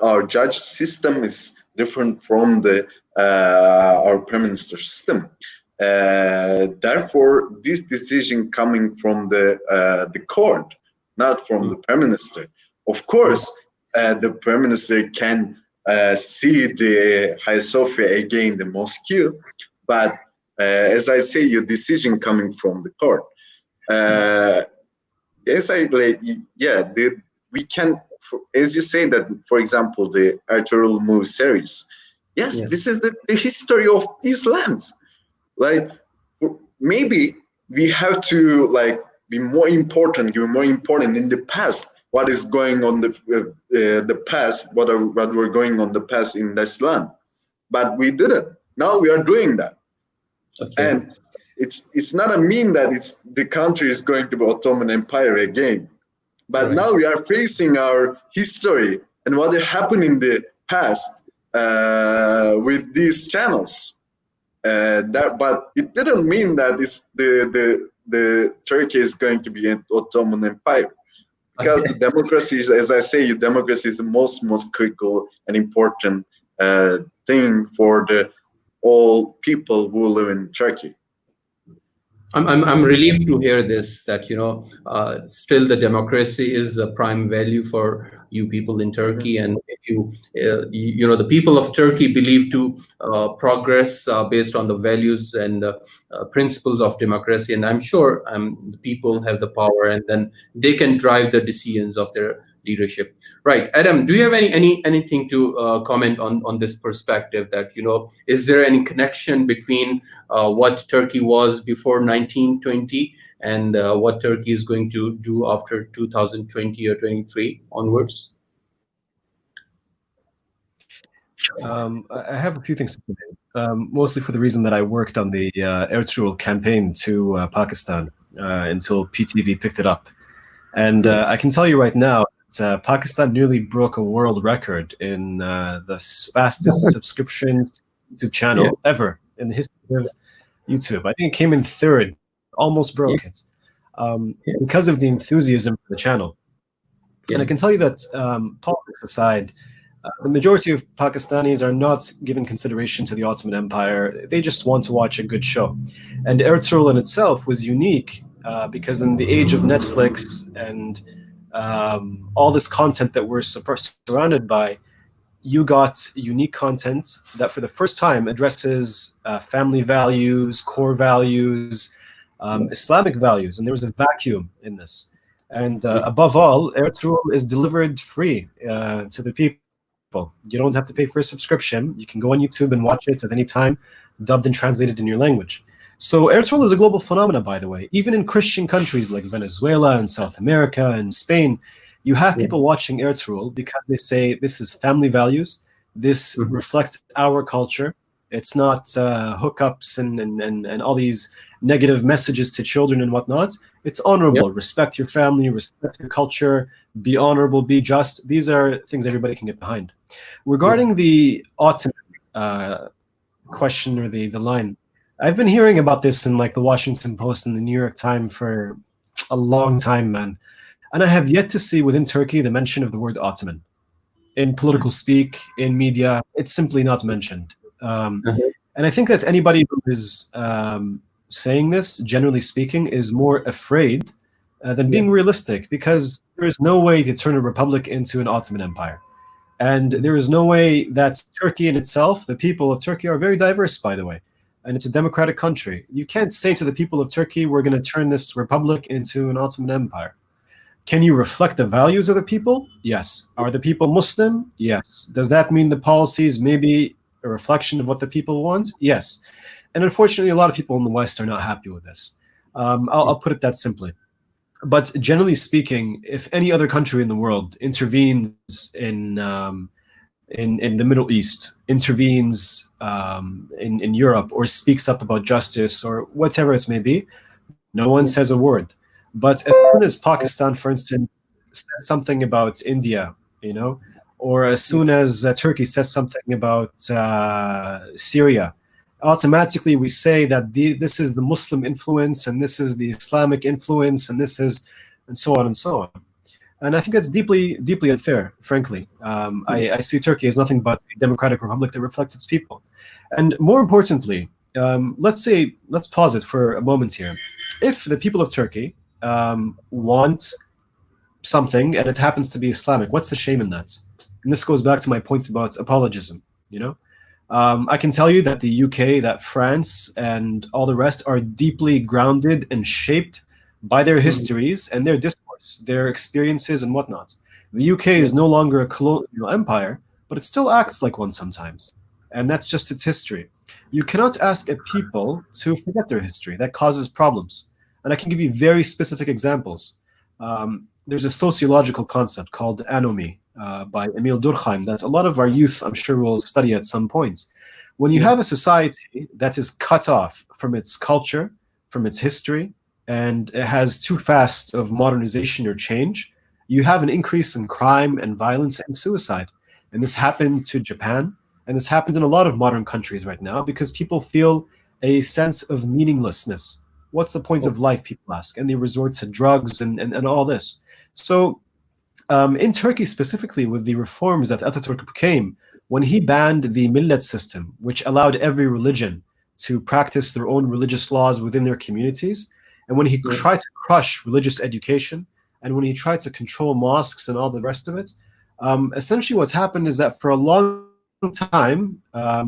our judge system is different from our prime minister system. Therefore, this decision coming from the court, not from the prime minister. Of course, the prime minister can see the Hagia Sophia again, the mosque, but as I say, your decision coming from the court. We can, as you say that, for example, the Ertuğrul movie series. Yes, this is the history of these lands. Like maybe we have to be more important in the past. What is going on the past? What were going on the past in this land? But we didn't. Now we are doing that, and it's not a mean that the country is going to be Ottoman Empire again. But now we are facing our history and what happened in the past with these channels. But it didn't mean that it's the Turkey is going to be an Ottoman Empire. because the democracy is, as I say, democracy is the most critical and important thing for the all people who live in Turkey. I'm relieved to hear this, that still the democracy is a prime value for you people in Turkey, and if the people of Turkey believe to progress based on the values and principles of democracy, and I'm sure the people have the power, and then they can drive the decisions of their leadership. Right, Adam, do you have anything to comment on this perspective, that is there any connection between what Turkey was before 1920 and what Turkey is going to do after 2020 or 23 onwards? I have a few things to say, mostly for the reason that I worked on the Ertuğrul campaign to Pakistan until PTV picked it up. And I can tell you right now, Pakistan nearly broke a world record in the fastest subscription YouTube channel ever in the history of YouTube. I think it came in third, almost broke it, because of the enthusiasm for the channel. And I can tell you that, politics aside, the majority of Pakistanis are not giving consideration to the Ottoman Empire. They just want to watch a good show. And Ertuğrul in itself was unique because in the age of Netflix and all this content that we're surrounded by, you got unique content that for the first time addresses family values, core values, Islamic values, and there was a vacuum in this. And above all, Ertuğrul is delivered free to the people. You don't have to pay for a subscription. You can go on YouTube and watch it at any time, dubbed and translated in your language. So Ertuğrul is a global phenomenon, by the way. Even in Christian countries like Venezuela and South America and Spain, you have people watching Ertuğrul because they say this is family values. This reflects our culture. It's not hookups and all these negative messages to children and whatnot. It's honorable. Respect your family, respect your culture, be honorable, be just. These are things everybody can get behind. Regarding the Ottoman question or the line, I've been hearing about this in like the Washington Post and the New York Times for a long time, man. And I have yet to see within Turkey the mention of the word Ottoman. In political speak, in media, it's simply not mentioned. And I think that anybody who is saying this, generally speaking, is more afraid than being realistic, because there is no way to turn a republic into an Ottoman Empire. And there is no way that Turkey in itself, the people of Turkey are very diverse, by the way, and it's a democratic country. You can't say to the people of Turkey, we're going to turn this republic into an Ottoman Empire. Can you reflect the values of the people? Yes. Are the people Muslim? Yes. Does that mean the policies may be a reflection of what the people want? Yes. And unfortunately, a lot of people in the West are not happy with this. I'll put it that simply. But generally speaking, if any other country in the world intervenes in the Middle East, intervenes in Europe, or speaks up about justice or whatever it may be, no one says a word. But as soon as Pakistan, for instance, says something about India, or as soon as Turkey says something about Syria, automatically we say that this is the Muslim influence, and this is the Islamic influence, and this is, and so on and so on. And I think that's deeply, deeply unfair, frankly. I see Turkey as nothing but a democratic republic that reflects its people. And more importantly, let's pause it for a moment here. If the people of Turkey want something and it happens to be Islamic, what's the shame in that? And this goes back to my points about apologism. I can tell you that the UK, that France, and all the rest are deeply grounded and shaped by their histories and their discourse, their experiences and whatnot. The UK is no longer a colonial empire, but it still acts like one sometimes. And that's just its history. You cannot ask a people to forget their history. That causes problems. And I can give you very specific examples. There's a sociological concept called anomy by Emil Durkheim that a lot of our youth, I'm sure, will study at some point. When you have a society that is cut off from its culture, from its history, and it has too fast of modernization or change, you have an increase in crime and violence and suicide. And this happened to Japan, and this happens in a lot of modern countries right now because people feel a sense of meaninglessness. What's the point of life, people ask, and they resort to drugs and all this. So in Turkey specifically, with the reforms that Ataturk came, when he banned the millet system, which allowed every religion to practice their own religious laws within their communities, and when he tried to crush religious education, and when he tried to control mosques and all the rest of it, essentially what's happened is that for a long time,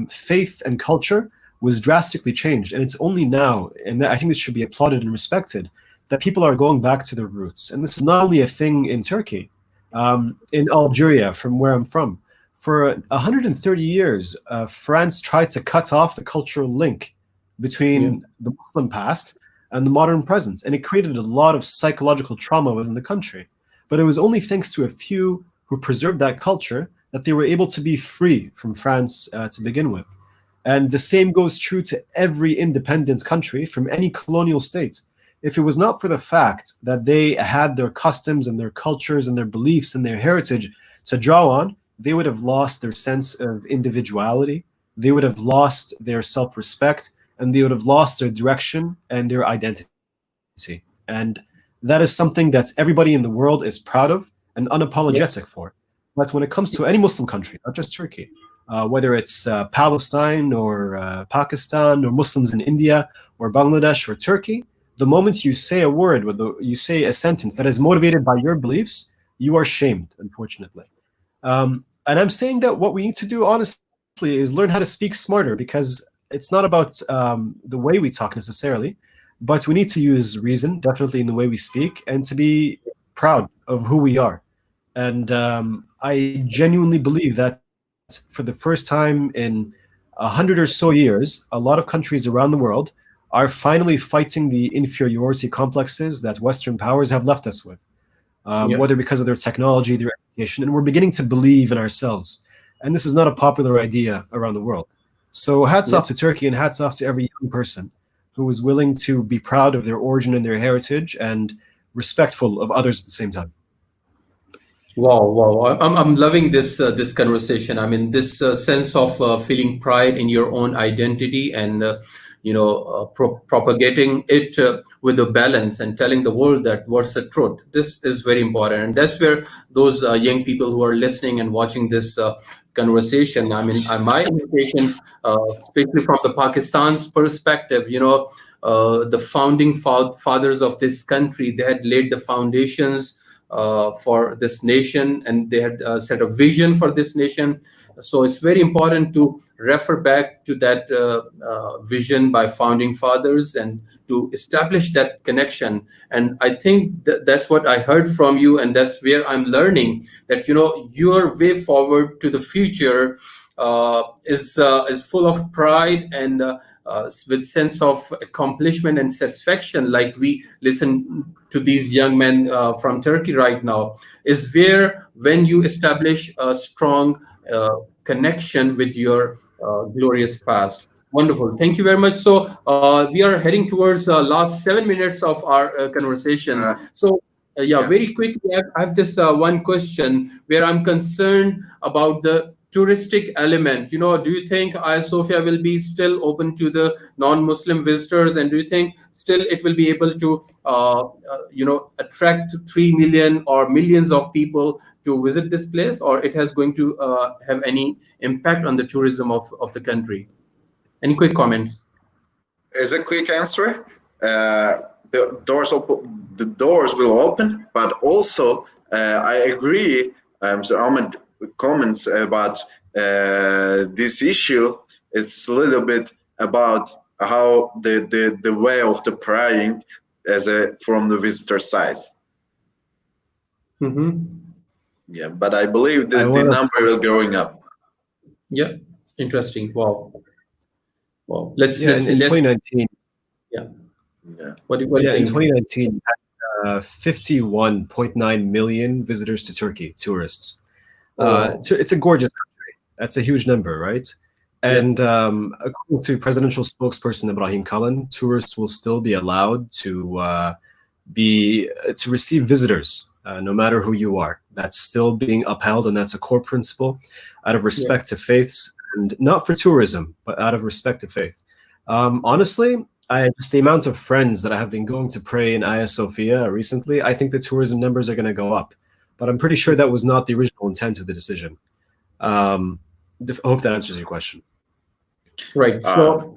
faith and culture was drastically changed. And it's only now, and I think this should be applauded and respected, that people are going back to their roots. And this is not only a thing in Turkey. In Algeria, from where I'm from, for 130 years, France tried to cut off the cultural link between the Muslim past and the modern present. And it created a lot of psychological trauma within the country. But it was only thanks to a few who preserved that culture that they were able to be free from France to begin with. And the same goes true to every independent country from any colonial state. If it was not for the fact that they had their customs and their cultures and their beliefs and their heritage to draw on, they would have lost their sense of individuality, they would have lost their self-respect, and they would have lost their direction and their identity. And that is something that everybody in the world is proud of and unapologetic for. But when it comes to any Muslim country, not just Turkey, whether it's Palestine or Pakistan or Muslims in India or Bangladesh or Turkey, the moment you say a word, you say a sentence that is motivated by your beliefs, you are shamed, unfortunately. And I'm saying that what we need to do, honestly, is learn how to speak smarter, because it's not about the way we talk necessarily, but we need to use reason, definitely, in the way we speak, and to be proud of who we are. And I genuinely believe that for the first time in 100 or so years, a lot of countries around the world are finally fighting the inferiority complexes that Western powers have left us with, whether because of their technology, their education, and we're beginning to believe in ourselves. And this is not a popular idea around the world. So hats off to Turkey, and hats off to every young person who is willing to be proud of their origin and their heritage and respectful of others at the same time. Wow! I'm loving this this conversation. I mean, this sense of feeling pride in your own identity and propagating it with a balance and telling the world that what's the truth. This is very important, and that's where those young people who are listening and watching this conversation. I mean, my invitation, especially from the Pakistan's perspective, the founding fathers of this country, they had laid the foundations for this nation, and they had set a vision for this nation. So it's very important to refer back to that vision by founding fathers and to establish that connection. And I think that's what I heard from you, and that's where I'm learning that your way forward to the future is full of pride and with sense of accomplishment and satisfaction, like we listen to these young men from Turkey right now, is where when you establish a strong connection with your glorious past. Wonderful. Thank you very much. So we are heading towards last 7 minutes of our conversation. So very quickly, I have this one question where I'm concerned about the touristic element. Do you think Hagia Sophia will be still open to the non-Muslim visitors, and do you think still it will be able to attract 3 million or millions of people to visit this place, or it has going to have any impact on the tourism of the country? Any quick comments? As a quick answer, the doors will open, but also I agree, Mr. Ahmed, comments about this issue. It's a little bit about how the way of the praying from the visitor side. Yeah, but I believe the number will going up. Yeah, interesting. Wow. Let's in 2019. What do you think? In 2019, 51.9 million visitors to Turkey, tourists. It's a gorgeous country. That's a huge number, right? And according to presidential spokesperson Ibrahim Kalin, tourists will still be allowed to receive visitors, no matter who you are. That's still being upheld, and that's a core principle out of respect to faiths, and not for tourism, but out of respect to faith. Honestly, I just the amount of friends that I have been going to pray in Hagia Sophia recently, I think the tourism numbers are going to go up. But I'm pretty sure that was not the original intent of the decision. I hope that answers your question. Right. So,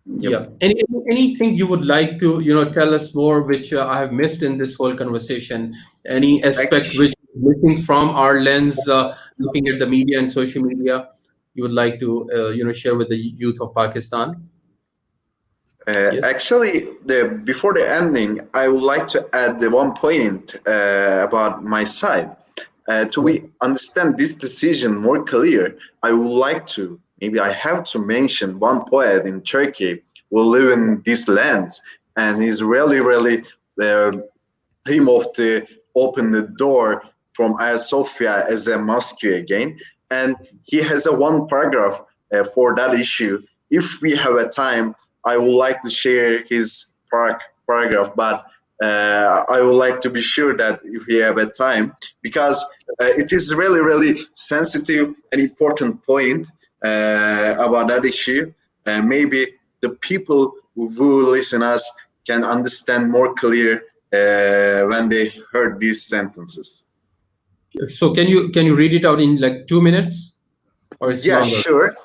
Yep. yeah. Anything you would like to, tell us more, which I have missed in this whole conversation? Any aspect which is missing from our lens, looking at the media and social media, you would like to, share with the youth of Pakistan? Yes. Actually, before the ending, I would like to add the one point about my side. To we understand this decision more clear, I would like to, maybe I have to mention one poet in Turkey who live in these lands, and he's really, really him of the open the door from Hagia Sophia as a mosque again, and he has a one paragraph for that issue. If we have a time, I would like to share his paragraph, but I would like to be sure that if we have a time, because it is really, really sensitive and important point about that issue. Maybe the people who listen us can understand more clear when they heard these sentences. So can you read it out in like 2 minutes, or it's Yeah, longer? sure.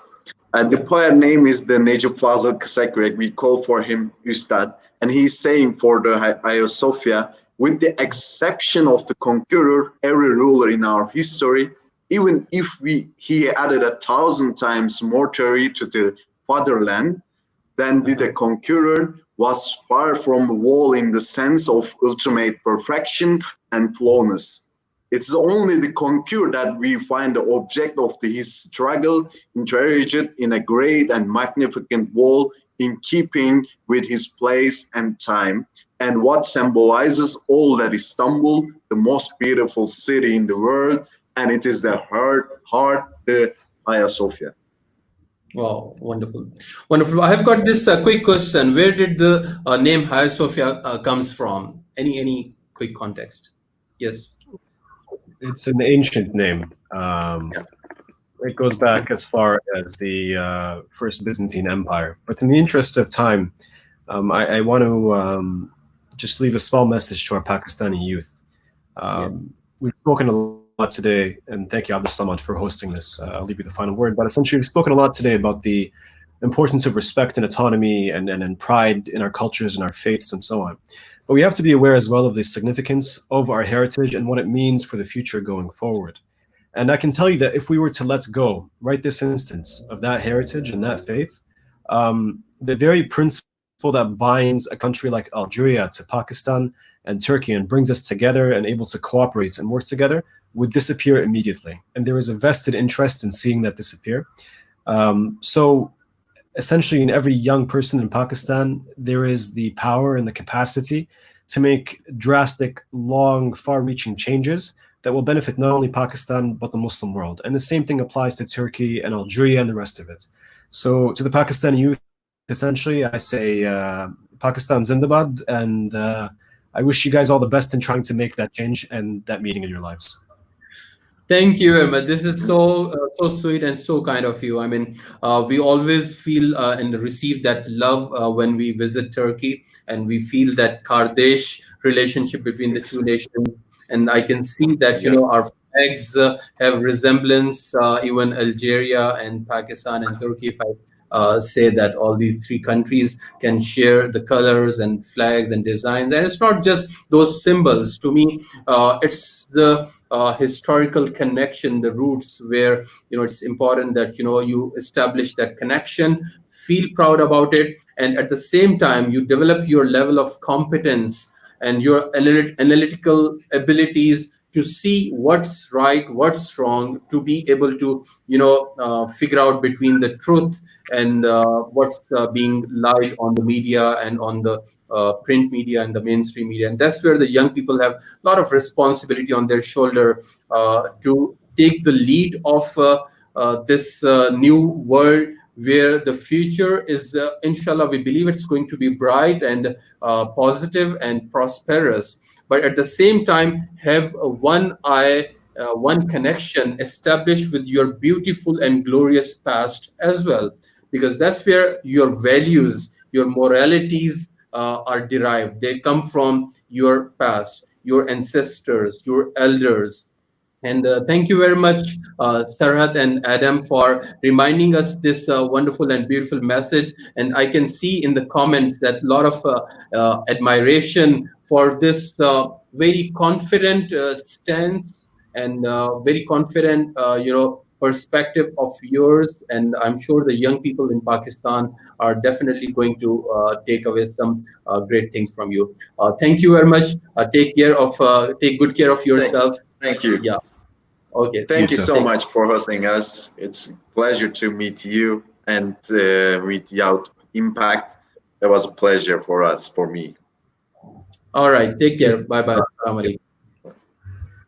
The poet name is the Necip Fazıl Kisakurek. We call for him Ustad, and he's saying for the Hagia Sophia, with the exception of the conqueror, every ruler in our history, even if he added 1,000 times mortuary to the fatherland, then the conqueror was far from a wall in the sense of ultimate perfection and flawlessness. It's only the conqueror that we find the object of his struggle interrogated in a great and magnificent wall in keeping with his place and time, and what symbolizes all that Istanbul, the most beautiful city in the world, and it is the heart, the Hagia Sophia. Wow, wonderful, wonderful. I have got this quick question. Where did the name Hagia Sophia comes from? Any quick context? Yes. It's an ancient name. It goes back as far as the First Byzantine Empire. But in the interest of time, I want to just leave a small message to our Pakistani youth. We've spoken a lot today, and thank you, Abdul Samad, for hosting this. I'll leave you the final word. But essentially, we've spoken a lot today about the importance of respect and autonomy and pride in our cultures and our faiths and so on. But we have to be aware as well of the significance of our heritage and what it means for the future going forward. And I can tell you that if we were to let go right this instance of that heritage and that faith, the very principle that binds a country like Algeria to Pakistan and Turkey and brings us together and able to cooperate and work together would disappear immediately. And there is a vested interest in seeing that disappear. So essentially, in every young person in Pakistan, there is the power and the capacity to make drastic, long, far-reaching changes that will benefit not only Pakistan, but the Muslim world. And the same thing applies to Turkey and Algeria and the rest of it. So to the Pakistani youth, essentially, I say, Pakistan Zindabad, and I wish you guys all the best in trying to make that change and that meaning in your lives. Thank you, Emma. This is so sweet and so kind of you. I mean, we always feel and receive that love when we visit Turkey, and we feel that Kardesh relationship between the two nations. And I can see that our flags have resemblance. Even Algeria and Pakistan and Turkey, if I say that all these three countries can share the colors and flags and designs. And it's not just those symbols. To me, it's the historical connection, the roots, where it's important that you establish that connection, feel proud about it, and at the same time you develop your level of competence and your analytical abilities to see what's right, what's wrong, to be able to figure out between the truth and what's being lied on the media and on the print media and the mainstream media. And that's where the young people have a lot of responsibility on their shoulder to take the lead of this new world, where the future is, inshallah, we believe it's going to be bright and positive and prosperous. But at the same time, have one eye, one connection established with your beautiful and glorious past as well, because that's where your values, your moralities are derived. They come from your past, your ancestors, your elders. And thank you very much, Serhat and Adam, for reminding us this wonderful and beautiful message. And I can see in the comments that a lot of admiration for this very confident stance and very confident, perspective of yours. And I'm sure the young people in Pakistan are definitely going to take away some great things from you. Thank you very much. Take good care of yourself. Thank you. Yeah. Okay. Thank you too. so much for hosting us. It's a pleasure to meet you and with Youth Impact. It was a pleasure for us, for me. All right. Take care. Bye bye. Assalamu alaikum.